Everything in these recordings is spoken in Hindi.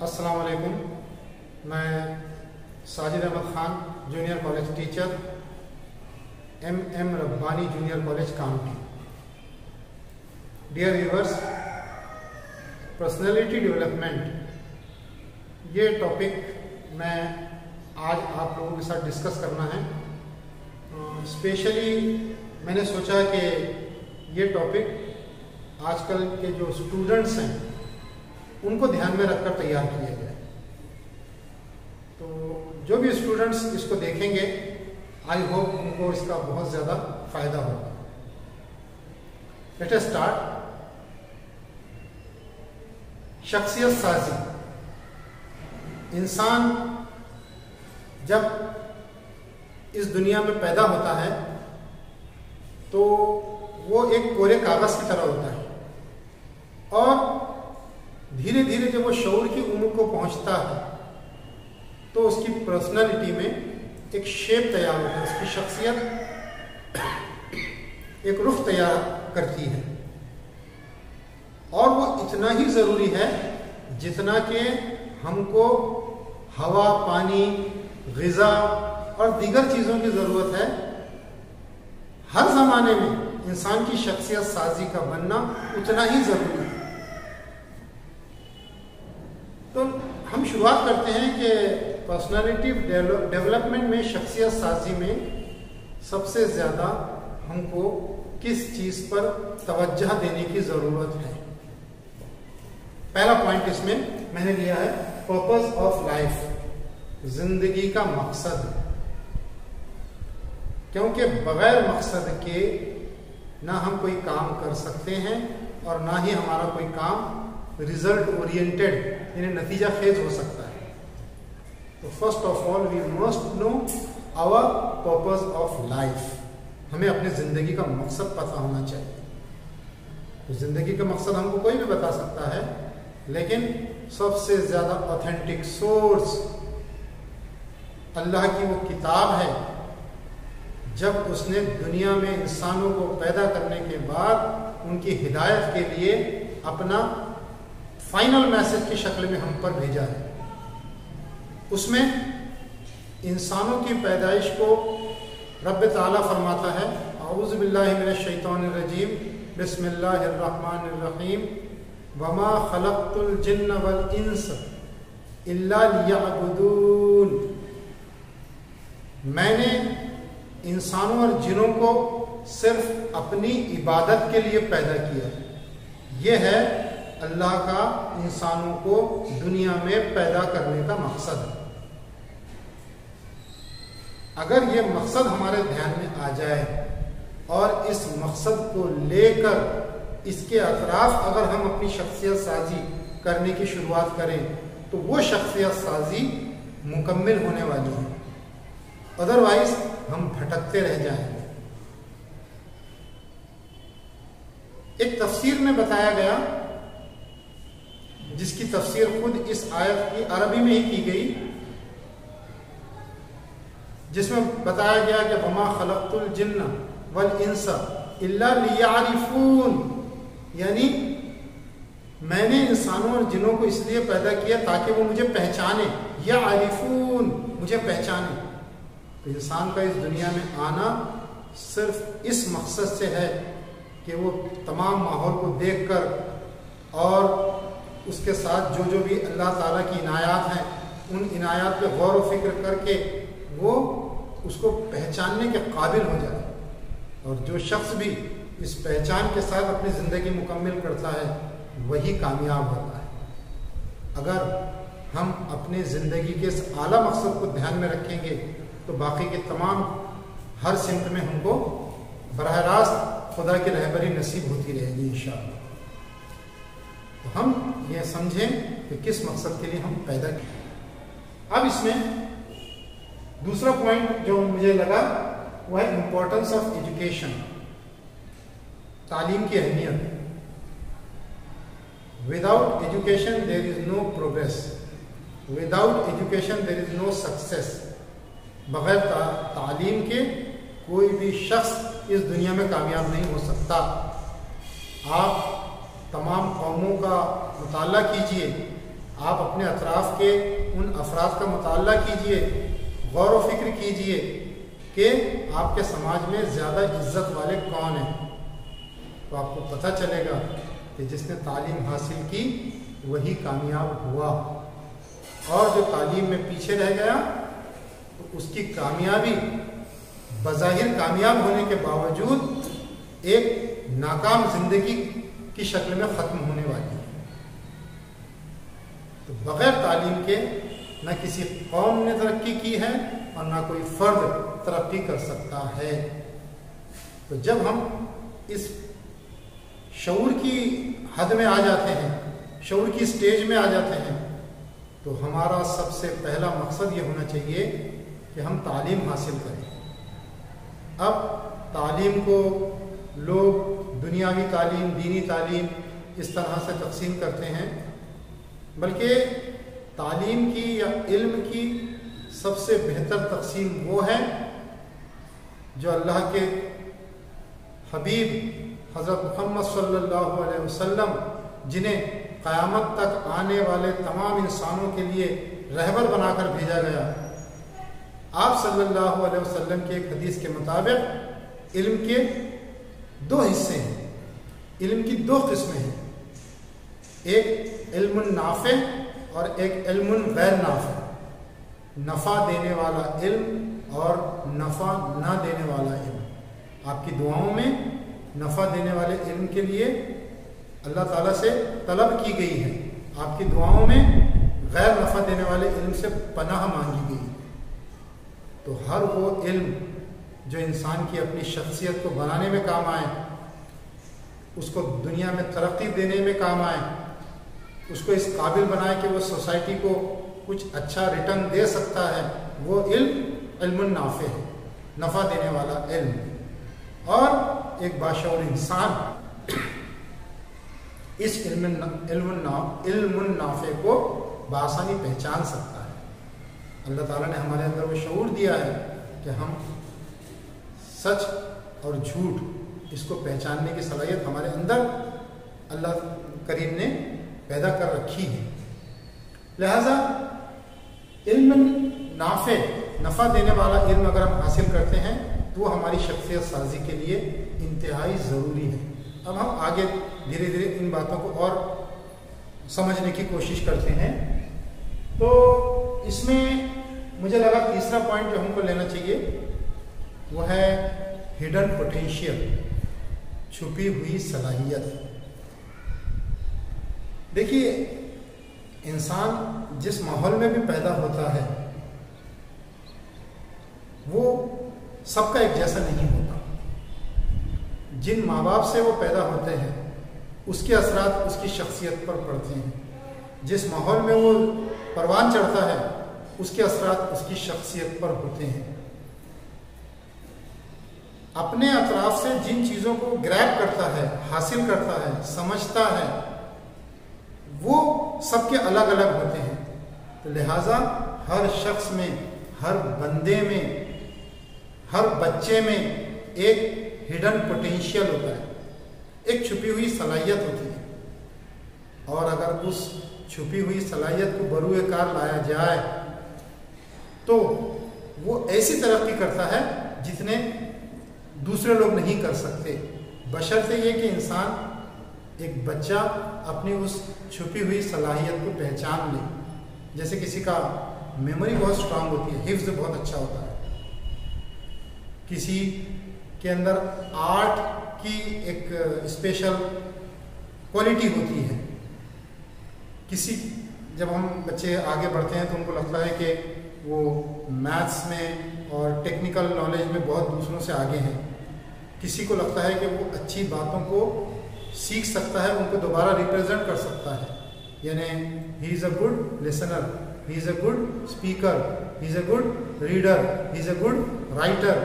अस्सलाम वालेकुम। मैं Sajid Ahmed Khan, junior college teacher, M Rabbani junior college Kamthi. Dear viewers, personality development ये टॉपिक मैं आज आप लोगों के साथ डिस्कस करना है। स्पेशली मैंने सोचा कि ये टॉपिक आजकल के जो स्टूडेंट्स हैं उनको ध्यान में रखकर तैयार किया गया। तो जो भी स्टूडेंट्स इसको देखेंगे, आई होप उनको इसका बहुत ज़्यादा फायदा होगा। Let us start. शख्सियत साजी। इंसान जब इस दुनिया में पैदा होता है तो वो एक कोरे कागज की तरह होता है और धीरे धीरे जब वो शऊर की उम्र को पहुंचता है तो उसकी पर्सनालिटी में एक शेप तैयार होता है, उसकी शख्सियत एक रुख तैयार करती है। और वो इतना ही ज़रूरी है जितना कि हमको हवा, पानी, ग़िज़ा और दीगर चीज़ों की ज़रूरत है। हर ज़माने में इंसान की शख्सियत साजी का बनना उतना ही ज़रूरी है। तो हम शुरुआत करते हैं कि पर्सनालिटी डेवलपमेंट में, शख्सियत साजी में सबसे ज़्यादा हमको किस चीज़ पर तवज्जो देने की ज़रूरत है। पहला पॉइंट इसमें मैंने लिया है पर्पस ऑफ लाइफ, जिंदगी का मकसद। क्योंकि बगैर मकसद के ना हम कोई काम कर सकते हैं और ना ही हमारा कोई काम रिजल्ट ओरिएंटेड यानी नतीजा खेज हो सकता है। तो first of all we must know our purpose of life. हमें अपनी जिंदगी का मकसद पता होना चाहिए। तो जिंदगी का मकसद हमको कोई भी बता सकता है, लेकिन सबसे ज्यादा ऑथेंटिक सोर्स अल्लाह की वो किताब है। जब उसने दुनिया में इंसानों को पैदा करने के बाद उनकी हिदायत के लिए अपना फाइनल मैसेज की शक्ल में हम पर भेजा है। उसमें इंसानों की पैदाइश को रब ताला फरमाता है, औज़ु बिल्लाहि मिनश शैतानिर रजीम, बिस्मिल्लाहिर रहमानिर रहीम, वमा खलक़तुल जिन्न वल इंस इल्ला लियअबुदून। मैंने इंसानों और जिनों को सिर्फ अपनी इबादत के लिए पैदा किया। यह है अल्लाह का इंसानों को दुनिया में पैदा करने का मकसद है। अगर ये मकसद हमारे ध्यान में आ जाए और इस मकसद को लेकर इसके अतराफ अगर हम अपनी शख्सियत साजी करने की शुरुआत करें तो वो शख्सियत साजी मुकम्मल होने वाली है। अदरवाइज हम भटकते रह जाएंगे। एक तफसीर में बताया गया, जिसकी तफसीर खुद इस आयत की अरबी में ही की गई, जिसमें बताया गया कि वमा खलक़तुल जिन्न वल इंस इल्ला लियअरिफून, यानी मैंने इंसानों और जिनों को इसलिए पैदा किया ताकि वो मुझे पहचाने। या आरिफून, मुझे पहचाने। तो इंसान का इस दुनिया में आना सिर्फ इस मकसद से है कि वो तमाम माहौल को देखकर और उसके साथ जो जो भी अल्लाह ताला की इनायात हैं उन इनायात पे गौर व फिक्र करके वो उसको पहचानने के काबिल हो जाए। और जो शख्स भी इस पहचान के साथ अपनी ज़िंदगी मुकम्मल करता है वही कामयाब होता है। अगर हम अपने ज़िंदगी के इस आला मकसद को ध्यान में रखेंगे तो बाकी के तमाम हर सिमत में हमको बराह रास्त खुदा की रहबरी नसीब होती रहेगी इंशाअल्लाह। तो हम ये समझें कि किस मकसद के लिए हम पैदा किए। अब इसमें दूसरा पॉइंट जो मुझे लगा वो है इम्पोर्टेंस ऑफ एजुकेशन, तालीम की अहमियत। Without education there is no progress, without education there is no success. बगैर तालीम के कोई भी शख्स इस दुनिया में कामयाब नहीं हो सकता। आप तमाम कौमों का मुताला कीजिए, आप अपने अतराफ़ के उन अफराद का मुताला कीजिए, गौर व फिक्र कीजिए कि आपके समाज में ज़्यादा इज्जत वाले कौन हैं, तो आपको पता चलेगा कि जिसने तालीम हासिल की वही कामयाब हुआ, और जो तालीम में पीछे रह गया तो उसकी कामयाबी बज़ाहिर कामयाब होने के बावजूद एक नाकाम जिंदगी की शक्ल में ख़त्म होने वाली है। तो बग़ैर तालीम के न किसी कौम ने तरक्की की है और ना कोई फ़र्द तरक्की कर सकता है। तो जब हम इस शऊर की हद में आ जाते हैं, शऊर की स्टेज में आ जाते हैं, तो हमारा सबसे पहला मकसद ये होना चाहिए कि हम तालीम हासिल करें। अब तालीम को लोग दुनियावी तालीम, दीनी तालीम इस तरह से तकसीम करते हैं, बल्कि तालीम की या इल्म की सबसे बेहतर तकसीम वो है जो अल्लाह के हबीब हज़रत मोहम्मद सल्लल्लाहु अलैहि वसल्लम, जिन्हें क़यामत तक आने वाले तमाम इंसानों के लिए रहबर बनाकर भेजा गया, आप सल्लल्लाहु अलैहि वसल्लम की एक हदीस के मुताबिक इल्म के दो हिस्से हैं, इल्म की दो किस्में हैं, एक इल्मुन नाफ़े और एक इल्मुन गैर नाफ़े। नफ़ा देने वाला इल्म और नफ़ा ना देने वाला इल्म। आपकी दुआओं में नफ़ा देने वाले इल्म के लिए अल्लाह ताला से तलब की गई है, आपकी दुआओं में गैर नफ़ा देने वाले इल्म से पनाह मांगी गई। तो हर वो इल्म जो इंसान की अपनी शख्सियत को बनाने में काम आए, उसको दुनिया में तरक्की देने में काम आए, उसको इस काबिल बनाए कि वो सोसाइटी को कुछ अच्छा रिटर्न दे सकता है, वो इल्म इल्मुन नाफ़े है, नफ़ा देने वाला इल्म। और एक बाशऊर इंसान इस इल्मुन नाफ़े को बासानी पहचान सकता है। अल्लाह ताला ने हमारे अंदर वो शऊर दिया है कि हम सच और झूठ इसको पहचानने की सलाहियत हमारे अंदर अल्लाह करीम ने पैदा कर रखी है। लिहाजा इल्म नाफ़े, नफ़ा देने वाला इल्म अगर हम हासिल करते हैं तो वो हमारी शख्सियत साजी के लिए इंतहाई ज़रूरी है। अब हम आगे धीरे धीरे इन बातों को और समझने की कोशिश करते हैं। तो इसमें मुझे लगा तीसरा पॉइंट जो हमको लेना चाहिए वो है हिडन पोटेंशियल, छुपी हुई सलाहियत। देखिए, इंसान जिस माहौल में भी पैदा होता है वो सबका एक जैसा नहीं होता। जिन माँ बाप से वो पैदा होते हैं उसके असरात उसकी शख्सियत पर पड़ते हैं, जिस माहौल में वो परवान चढ़ता है उसके असरात उसकी शख्सियत पर होते हैं। अपने अतराफ से जिन चीज़ों को ग्रैब करता है, हासिल करता है, समझता है, वो सबके अलग अलग होते हैं। तो लिहाजा हर शख्स में, हर बंदे में, हर बच्चे में एक हिडन पोटेंशियल होता है, एक छुपी हुई सलाहियत होती है। और अगर उस छुपी हुई सलाहियत को बरूए कार लाया जाए तो वो ऐसी तरक्की करता है जितने दूसरे लोग नहीं कर सकते, बशर्ते ये कि इंसान, एक बच्चा अपनी उस छुपी हुई सलाहियत को पहचान ले। जैसे किसी का मेमोरी बहुत स्ट्रांग होती है, हिफ्ज़ बहुत अच्छा होता है, किसी के अंदर आर्ट की एक स्पेशल क्वालिटी होती है, किसी, जब हम बच्चे आगे बढ़ते हैं तो उनको लगता है कि वो मैथ्स में और टेक्निकल नॉलेज में बहुत दूसरों से आगे हैं, किसी को लगता है कि वो अच्छी बातों को सीख सकता है, उनको दोबारा रिप्रेजेंट कर सकता है, यानी he is a good listener, he is a good speaker, he is a good reader, he is a good writer.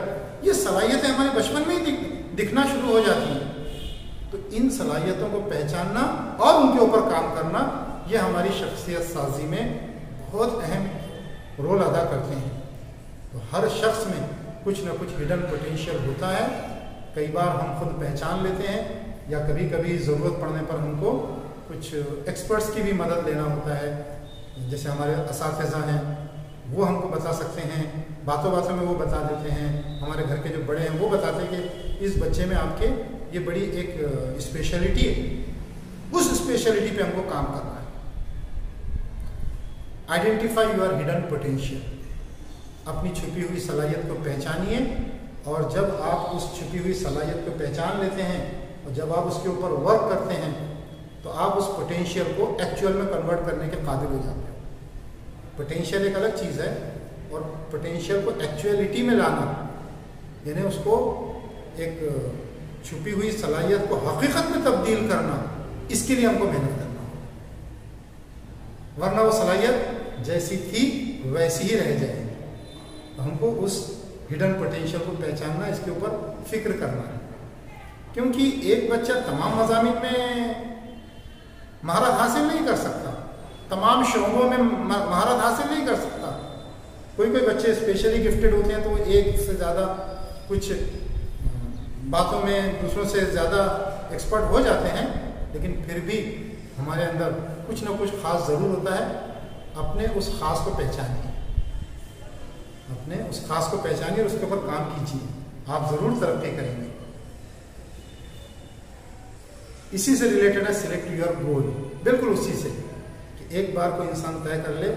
ये सलाहियतें हमारे बचपन में ही दिखना शुरू हो जाती हैं। तो इन सलाहियतों को पहचानना और उनके ऊपर काम करना, ये हमारी शख्सियत साजी में बहुत अहम रोल अदा करते हैं। तो हर शख्स में कुछ ना कुछ हिडन पोटेंशियल होता है। कई बार हम खुद पहचान लेते हैं या कभी कभी ज़रूरत पड़ने पर हमको कुछ एक्सपर्ट्स की भी मदद लेना होता है जैसे हमारे असातिज़ा हैं वो हमको बता सकते हैं, बातों बातों में वो बता देते हैं। हमारे घर के जो बड़े हैं वो बताते हैं कि इस बच्चे में आपके ये बड़ी एक स्पेशलिटी है, उस स्पेशलिटी पे हमको काम करना है। आइडेंटिफाई योर हिडन पोटेंशियल, अपनी छुपी हुई सलाहियत को पहचानिए, और जब आप उस छुपी हुई सलाहियत को पहचान लेते हैं और जब आप उसके ऊपर वर्क करते हैं तो आप उस पोटेंशियल को एक्चुअल में कन्वर्ट करने के काबिल हो जाते हो। पोटेंशियल एक अलग चीज़ है, और पोटेंशियल को एक्चुअलिटी में लाना, यानी उसको एक छुपी हुई सलाहियत को हकीकत में तब्दील करना, इसके लिए हमको मेहनत करना होगा, वरना वो सलाहियत जैसी थी वैसी ही रह जाएगी। तो हमको उस हिडन पोटेंशियल को पहचानना, इसके ऊपर फिक्र करना है। क्योंकि एक बच्चा तमाम मज़ामीन में महारत हासिल नहीं कर सकता, तमाम शोबों में महारत हासिल नहीं कर सकता। कोई कोई बच्चे स्पेशली गिफ्टेड होते हैं तो वो एक से ज़्यादा कुछ बातों में दूसरों से ज़्यादा एक्सपर्ट हो जाते हैं, लेकिन फिर भी हमारे अंदर कुछ ना कुछ ख़ास ज़रूर होता है। अपने उस ख़ास को पहचानिए, अपने उस ख़ास को पहचानिए और उसके ऊपर काम कीजिए, आप ज़रूर तरक्की करेंगे। इसी से रिलेटेड है सिलेक्ट योर गोल, बिल्कुल उसी से कि एक बार कोई इंसान तय कर ले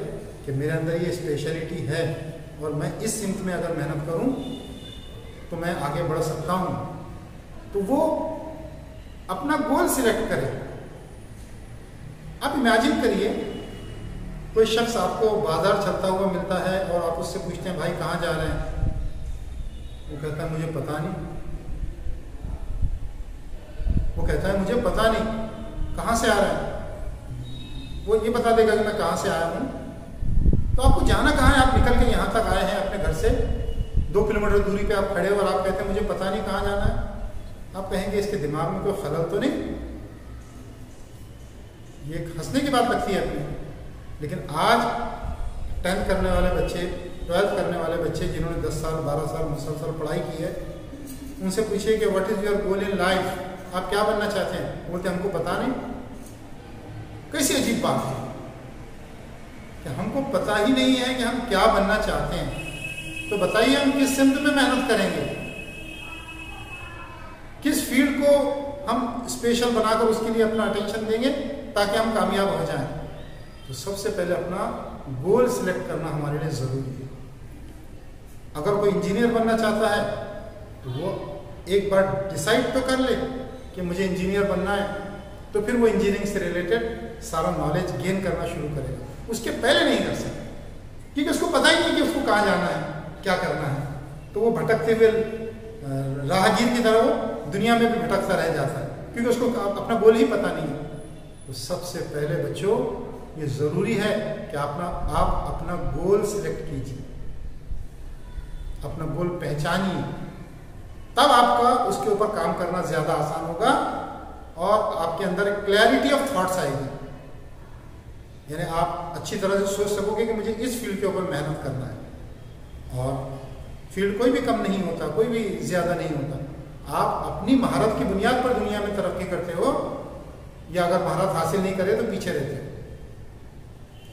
कि मेरे अंदर ये स्पेशलिटी है और मैं इस सिमत में अगर मेहनत करूं तो मैं आगे बढ़ सकता हूं, तो वो अपना गोल सिलेक्ट करे। आप इमेजिन करिए कोई शख्स आपको बाजार चलता हुआ मिलता है और आप उससे पूछते हैं भाई कहाँ जा रहे हैं, वो कहता है मुझे पता नहीं, वो कहता है मुझे पता नहीं कहाँ से आ रहा है, वो ये बता देगा कि मैं कहाँ से आया हूँ। तो आपको जाना कहाँ है, आप निकल के यहाँ तक आए हैं अपने घर से, 2 किलोमीटर दूरी पे आप खड़े हो और आप कहते हैं मुझे पता नहीं कहाँ जाना है। आप कहेंगे इसके दिमाग में कोई खलल तो नहीं, ये हंसने की बात लगती है अपनी। लेकिन आज 10th करने वाले बच्चे, 12th करने वाले बच्चे जिन्होंने 10 साल 12 साल मुसलसल पढ़ाई की है, उनसे पूछिए कि what is your goal in life, आप क्या बनना चाहते हैं, बोलते हमको पता नहीं। कैसी अजीब बात है कि हमको पता ही नहीं है कि हम क्या बनना चाहते हैं। तो बताइए हम किस सिमत में मेहनत करेंगे, किस फील्ड को हम स्पेशल बनाकर उसके लिए अपना अटेंशन देंगे ताकि हम कामयाब हो जाएं। तो सबसे पहले अपना गोल सिलेक्ट करना हमारे लिए ज़रूरी है। अगर कोई इंजीनियर बनना चाहता है तो वो एक बार डिसाइड तो कर ले कि मुझे इंजीनियर बनना है, तो फिर वो इंजीनियरिंग से रिलेटेड सारा नॉलेज गेन करना शुरू करेगा। उसके पहले नहीं कर सकता, क्योंकि उसको पता ही नहीं कि उसको कहाँ जाना है, क्या करना है। तो वो भटकते हुए राहगीर की तरह वो दुनिया में भी भटकता रह जाता है, क्योंकि उसको अपना गोल ही पता नहीं है। तो सबसे पहले बच्चों ये ज़रूरी है कि आप अपना गोल सिलेक्ट कीजिए, अपना गोल पहचानिए, तब आपका उसके ऊपर काम करना ज़्यादा आसान होगा और आपके अंदर एक क्लैरिटी ऑफ थॉट्स आएगी। यानी आप अच्छी तरह से सोच सकोगे कि मुझे इस फील्ड के ऊपर मेहनत करना है। और फील्ड कोई भी कम नहीं होता, कोई भी ज़्यादा नहीं होता। आप अपनी महारत की बुनियाद पर दुनिया में तरक्की करते हो, या अगर महारत हासिल नहीं करे तो पीछे रहते हो।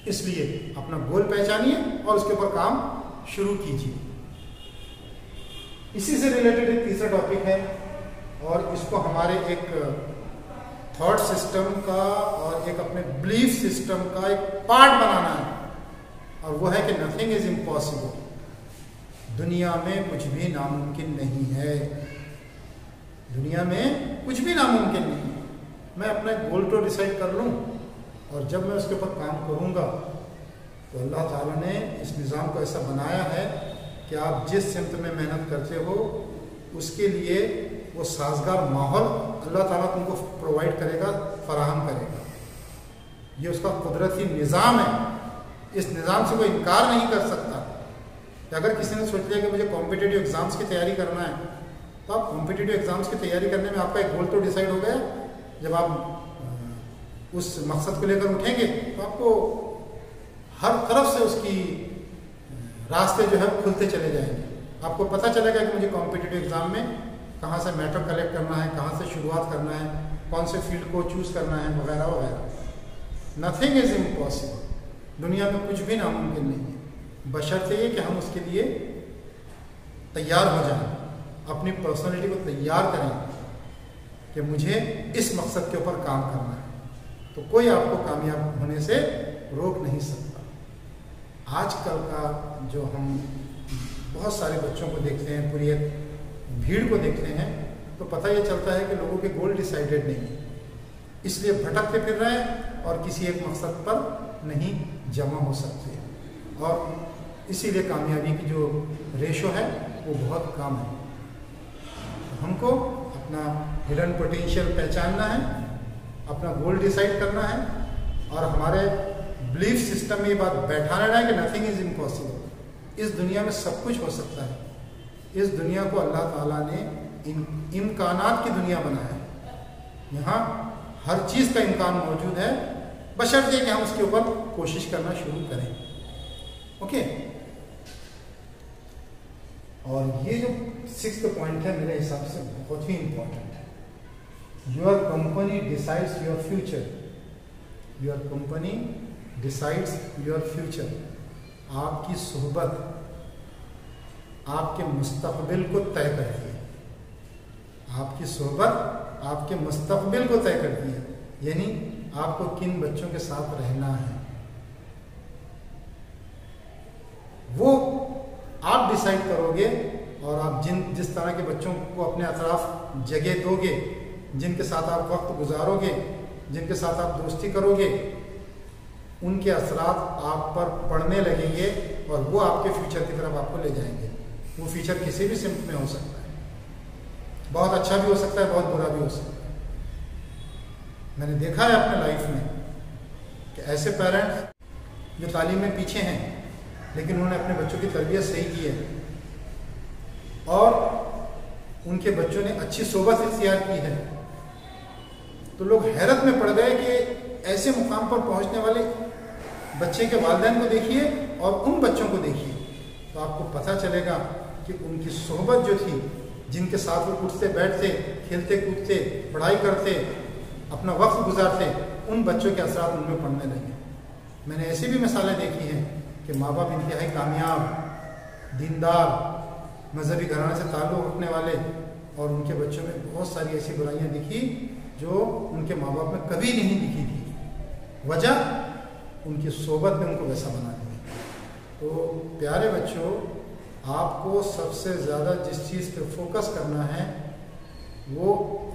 इसलिए अपना गोल पहचानिए और उसके ऊपर काम शुरू कीजिए। इसी से रिलेटेड एक तीसरा टॉपिक है, और इसको हमारे एक थॉट सिस्टम का और एक अपने बिलीफ सिस्टम का एक पार्ट बनाना है, और वो है कि नथिंग इज इम्पॉसिबल। दुनिया में कुछ भी नामुमकिन नहीं है, दुनिया में कुछ भी नामुमकिन नहीं है। मैं अपना गोल तो डिसाइड कर लूँ, और जब मैं उसके ऊपर काम करूँगा तो अल्लाह ताला ने इस निज़ाम को ऐसा बनाया है कि आप जिस सिमत में मेहनत करते हो उसके लिए वो साजगार माहौल अल्लाह ताला तुमको प्रोवाइड करेगा, फराहम करेगा। ये उसका कुदरती निज़ाम है, इस निज़ाम से कोई इनकार नहीं कर सकता। अगर किसी ने सोच लिया कि मुझे कॉम्पिटिटिव एग्ज़ाम्स की तैयारी करना है, तो आप कॉम्पिटिटिव एग्ज़ाम्स की तैयारी करने में आपका एक गोल तो डिसाइड हो गया। जब आप उस मकसद को लेकर उठेंगे तो आपको हर तरफ से उसकी रास्ते जो है खुलते चले जाएंगे। आपको पता चलेगा कि मुझे कॉम्पिटिटिव एग्ज़ाम में कहाँ से मैटर कलेक्ट करना है, कहाँ से शुरुआत करना है, कौन से फील्ड को चूज़ करना है, वगैरह वगैरह। Nothing is impossible. दुनिया में कुछ भी नामुमकिन नहीं है, बशर्ते ये कि हम उसके लिए तैयार हो जाएं, अपनी पर्सनैलिटी को तैयार करें कि मुझे इस मकसद के ऊपर काम करना है, तो कोई आपको कामयाब होने से रोक नहीं सकता। आजकल का जो हम बहुत सारे बच्चों को देखते हैं, पूरी एक भीड़ को देखते हैं, तो पता ये चलता है कि लोगों के गोल डिसाइडेड नहीं है, इसलिए भटकते फिर रहे हैं और किसी एक मकसद पर नहीं जमा हो सकते, और इसीलिए कामयाबी की जो रेशो है वो बहुत कम है। हमको अपना हिडन पोटेंशियल पहचानना है, अपना गोल डिसाइड करना है, और हमारे बिलीफ सिस्टम में ये बात बैठा रहना है कि नथिंग इज इम्पॉसिबल। इस दुनिया में सब कुछ हो सकता है। इस दुनिया को अल्लाह ताला ने इम्कानात की दुनिया बनाया है। यहाँ हर चीज़ का इम्कान मौजूद है, बशर्ते कि हम उसके ऊपर कोशिश करना शुरू करें। ओके, और ये जो 6th पॉइंट है मेरे हिसाब से बहुत ही इंपॉर्टेंट है। Your company decides your future. Your company decides your future. आपकी सोहबत आपके मुस्तकबिल को तय करती है। आपकी सोहबत आपके मुस्तकबिल को तय करती है, यानी आपको किन बच्चों के साथ रहना है वो आप डिसाइड करोगे, और आप जिस तरह के बच्चों को अपने अतराफ जगह दोगे, जिनके साथ आप वक्त गुजारोगे, जिनके साथ आप दोस्ती करोगे, उनके असरात आप पर पड़ने लगेंगे और वो आपके फ्यूचर की तरफ आपको ले जाएंगे। वो फ्यूचर किसी भी सिम्त में हो सकता है, बहुत अच्छा भी हो सकता है, बहुत बुरा भी हो सकता है। मैंने देखा है अपने लाइफ में कि ऐसे पेरेंट्स जो तालीम में पीछे हैं लेकिन उन्होंने अपने बच्चों की तरबियत सही की है और उनके बच्चों ने अच्छी सोबत इख्तियार की है, तो लोग हैरत में पड़ गए कि ऐसे मुकाम पर पहुंचने वाले बच्चे के वालिदैन को देखिए और उन बच्चों को देखिए, तो आपको पता चलेगा कि उनकी सोहबत जो थी, जिनके साथ वो उठते बैठते, खेलते कूदते, पढ़ाई करते, अपना वक्त गुजारते, उन बच्चों के असरात उनमें पड़ने लगे। मैंने ऐसी भी मिसालें देखी हैं कि माँ बाप इंतहाई कामयाब, दीनदार, मजहबी घराने से ताल्लुक़ रखने वाले, और उनके बच्चों में बहुत सारी ऐसी बुराइयाँ दिखी जो उनके माँ बाप में कभी नहीं दिखी थी। वजह उनकी सोबत ने उनको वैसा बना दिया। तो प्यारे बच्चों, आपको सबसे ज़्यादा जिस चीज़ पे फोकस करना है वो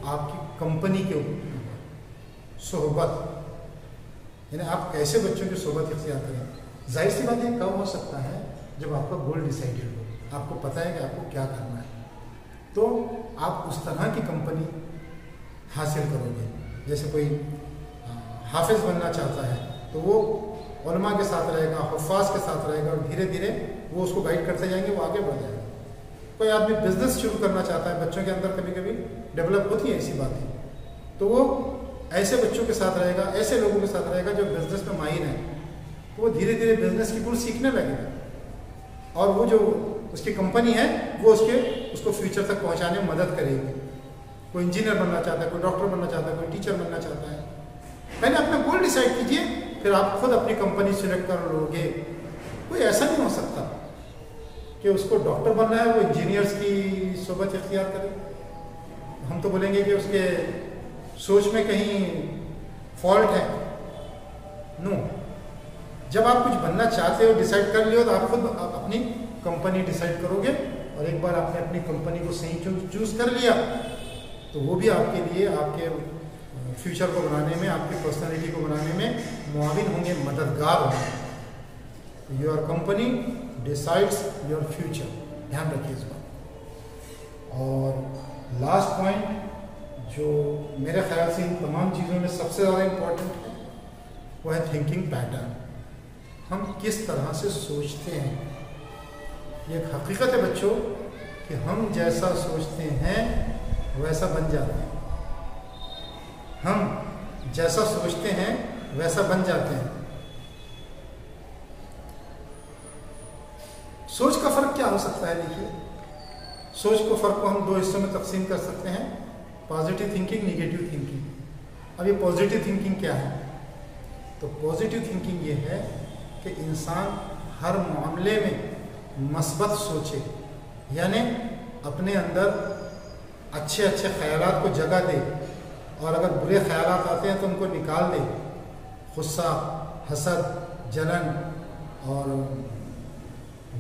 आपकी कंपनी के ऊपर, सोहबत, यानी आप कैसे बच्चों की सोहबत इख्तियार करें। जाहिर सी बात ये कब हो सकता है, जब आपका गोल डिसाइडेड हो, आपको पता है कि आपको क्या करना है, तो आप उस तरह की कंपनी हासिल करोगे। जैसे कोई हाफिज बनना चाहता है तो वो उलमा के साथ रहेगा, हुफ़ाज़ के साथ रहेगा, और धीरे धीरे वो उसको गाइड करते जाएंगे, वो आगे बढ़ जाएगा। कोई आदमी बिजनेस शुरू करना चाहता है, बच्चों के अंदर कभी कभी डेवलप होती है ऐसी बातें, तो वो ऐसे बच्चों के साथ रहेगा, ऐसे लोगों के साथ रहेगा जो बिजनेस में माहिर हैं, तो वो धीरे धीरे बिजनेस की गुण सीखने लगेगा, और वो जो उसकी कंपनी है वो उसको फ्यूचर तक पहुंचाने में मदद करेगी। कोई इंजीनियर बनना चाहता है, कोई डॉक्टर बनना चाहता है, कोई टीचर बनना चाहता है, पहले अपना गोल डिसाइड कीजिए, फिर आप खुद अपनी कंपनी सिलेक्ट कर लोगे। कोई ऐसा नहीं हो सकता कि उसको डॉक्टर बनना है वो इंजीनियर्स की सोबत इख्तियार करे। हम तो बोलेंगे कि उसके सोच में कहीं फॉल्ट है। नो, जब आप कुछ बनना चाहते हो, डिसाइड कर लियो, तो आप खुद अपनी कंपनी डिसाइड करोगे, और एक बार आपने अपनी कंपनी को सही चूज कर लिया तो वो भी आपके लिए, आपके फ्यूचर को बनाने में, आपकी पर्सनालिटी को बनाने में मुआविन होंगे, मददगार होंगे। Your company decides your future, ध्यान रखिए इस बात। और लास्ट पॉइंट जो मेरे ख्याल से इन तमाम चीज़ों में सबसे ज़्यादा इम्पोर्टेंट है वो है थिंकिंग पैटर्न। हम किस तरह से सोचते हैं, ये एक हकीकत है बच्चों कि हम जैसा सोचते हैं वैसा बन जाते हैं। हम जैसा सोचते हैं वैसा बन जाते हैं। सोच का फर्क क्या हो सकता है? देखिए, सोच को फर्क को हम दो हिस्सों में तकसीम कर सकते हैं, पॉजिटिव थिंकिंग, निगेटिव थिंकिंग। अब ये पॉजिटिव थिंकिंग क्या है? तो पॉजिटिव थिंकिंग ये है कि इंसान हर मामले में मस्बत सोचे, यानी अपने अंदर अच्छे अच्छे ख्यालात को जगह दे, और अगर बुरे ख्यालात आते हैं तो उनको निकाल दे। गुस्सा, हसद, जलन और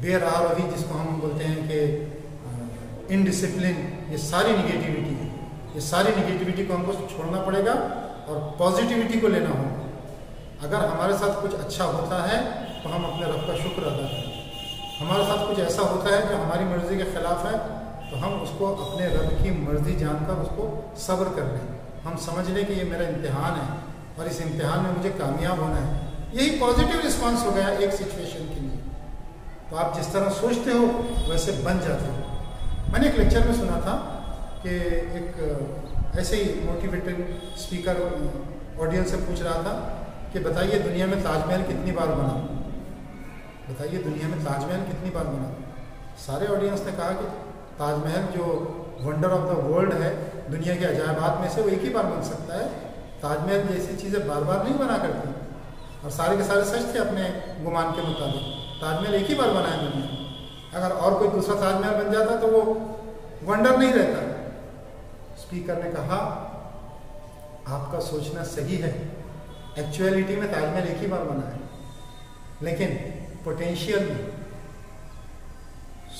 बेराहवी जिसको हम बोलते हैं कि इनडिसिप्लिन, ये सारी निगेटिविटी है। ये सारी निगेटिविटी को हमको छोड़ना पड़ेगा और पॉजिटिविटी को लेना होगा। अगर हमारे साथ कुछ अच्छा होता है तो हम अपने रब का शुक्र अदा करें। हमारे साथ कुछ ऐसा होता है जो हमारी मर्ज़ी के ख़िलाफ़ है तो हम उसको अपने रब की मर्ज़ी जानकर उसको सब्र कर लें। हम समझ लें कि ये मेरा इम्तिहान है और इस इम्तिहान में मुझे कामयाब होना है। यही पॉजिटिव रिस्पांस हो गया एक सिचुएशन के लिए। तो आप जिस तरह सोचते हो वैसे बन जाते हो। मैंने एक लेक्चर में सुना था कि एक ऐसे ही मोटिवेटेड स्पीकर ऑडियंस से पूछ रहा था कि बताइए दुनिया में ताजमहल कितनी बार बना, बताइए दुनिया में ताजमहल कितनी बार बना। सारे ऑडियंस ने कहा कि ताजमहल जो वंडर ऑफ द वर्ल्ड है, दुनिया के अजायबात में से, वो एक ही बार बन सकता है। ताजमहल जैसी चीज़ें बार बार नहीं बना करती। और सारे के सारे सच थे अपने गुमान के मुताबिक। ताजमहल एक ही बार बना है दुनिया में। अगर और कोई दूसरा ताजमहल बन जाता तो वो वंडर नहीं रहता। स्पीकर ने कहा आपका सोचना सही है, एक्चुअलिटी में ताजमहल एक ही बार बना है, लेकिन पोटेंशियल में,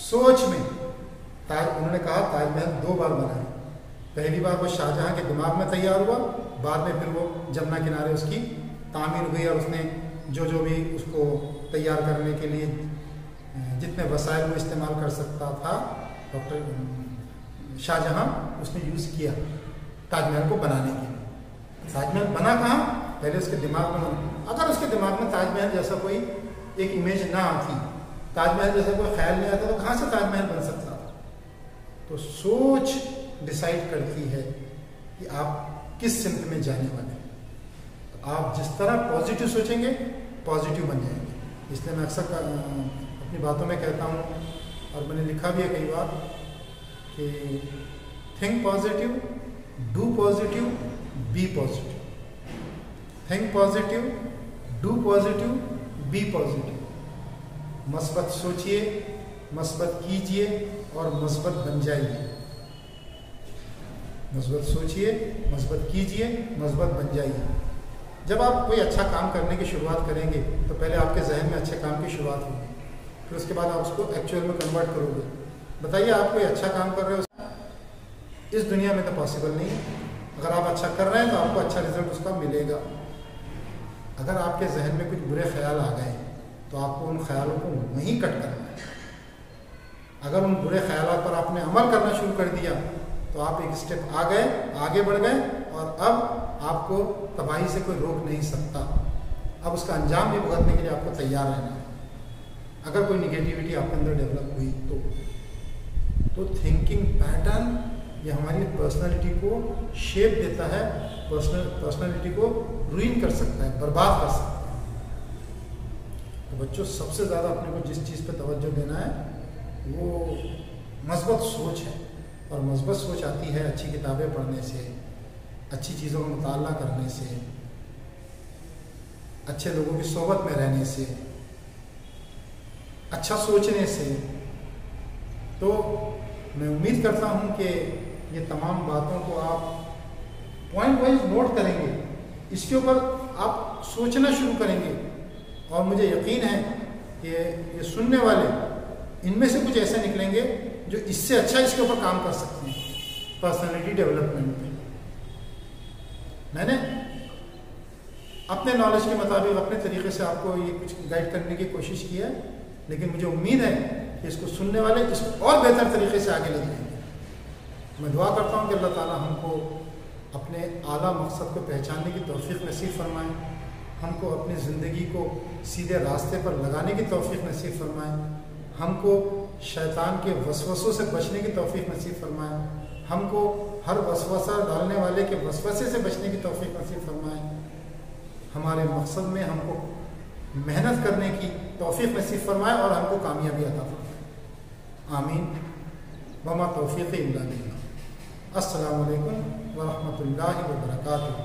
सोच में उन्होंने कहा ताजमहल 2 बार बना है। पहली बार वो शाहजहां के दिमाग में तैयार हुआ, बाद में फिर वो जमुना किनारे उसकी तामीर हुई और उसने जो जो भी उसको तैयार करने के लिए जितने वसाइल वो इस्तेमाल कर सकता था डॉक्टर शाहजहां, उसने यूज़ किया ताजमहल को बनाने के लिए। ताजमहल बना कहाँ? पहले उसके दिमाग में बना। अगर उसके दिमाग में ताजमहल जैसा कोई एक इमेज ना आती, ताजमहल जैसा कोई ख्याल नहीं आता, तो कहाँ से ताजमहल बन सकता था? तो सोच डिसाइड करती है कि आप किस सिमत में जाने वाले हैं। तो आप जिस तरह पॉजिटिव सोचेंगे पॉजिटिव बन जाएंगे। इसलिए मैं अक्सर अपनी बातों में कहता हूँ, और मैंने लिखा भी है कई बार कि think positive, do positive, be positive. Think positive, do positive, be positive. मस्बत सोचिए, मस्बत कीजिए और मस्बत बन जाइए। मस्बत सोचिए, मस्बत कीजिए, मस्बत बन जाइए। जब आप कोई अच्छा काम करने की शुरुआत करेंगे तो पहले आपके जहन में अच्छे काम की शुरुआत होगी, फिर उसके बाद आप उसको एक्चुअल में कन्वर्ट करोगे। बताइए आप कोई अच्छा काम कर रहे हो, इस दुनिया में तो पॉसिबल नहीं। अगर आप अच्छा कर रहे हैं तो आपको अच्छा रिजल्ट उसका मिलेगा। अगर आपके जहन में कुछ बुरे ख्याल आ गए तो आपको उन ख्यालों को वहीं कट करना है। अगर उन बुरे ख्यालों पर आपने अमल करना शुरू कर दिया तो आप एक स्टेप आ गए, आगे बढ़ गए, और अब आपको तबाही से कोई रोक नहीं सकता। अब उसका अंजाम भी भुगतने के लिए आपको तैयार रहना है। अगर कोई निगेटिविटी आपके अंदर डेवलप हुई तो थिंकिंग पैटर्न ये हमारी पर्सनालिटी को शेप देता है, पर्सनालिटी को रुइन कर सकता है, बर्बाद कर सकता है। तो बच्चों, सबसे ज़्यादा अपने को जिस चीज़ पे तवज्जो देना है वो मस्बत सोच है। और मस्बत सोच आती है अच्छी किताबें पढ़ने से, अच्छी चीज़ों का मुताला करने से, अच्छे लोगों की सोबत में रहने से, अच्छा सोचने से। तो मैं उम्मीद करता हूँ कि ये तमाम बातों को आप पॉइंट वाइज नोट करेंगे, इसके ऊपर आप सोचना शुरू करेंगे, और मुझे यकीन है कि ये सुनने वाले इनमें से कुछ ऐसे निकलेंगे जो इससे अच्छा इसके ऊपर काम कर सकते हैं पर्सनालिटी डेवलपमेंट में। मैंने अपने नॉलेज के मुताबिक अपने तरीके से आपको ये कुछ गाइड करने की कोशिश की है, लेकिन मुझे उम्मीद है कि इसको सुनने वाले इसको और बेहतर तरीके से आगे ले जाएंगे। मैं दुआ करता हूँ कि अल्लाह ताला हमको अपने आला मकसद को पहचानने की तौफीक नसीब फरमाए, हमको अपनी ज़िंदगी को सीधे रास्ते पर लगाने की तौफीक नसीब फरमाए, हमको शैतान के वसवसों से बचने की तौफीक नसीब फरमाए, हमको हर वसवसा डालने वाले के वसवसे से बचने की तौफीक नसीब फरमाए, हमारे मकसद में हमको मेहनत करने की तौफीक नसीब फरमाए और हमको कामयाबी अता फरमाए। आमीन। वमा तौफीक़ इल्ला बिल्लाह। अस्सलामु अलैकुम व रहमतुल्लाहि व बरकातुहू।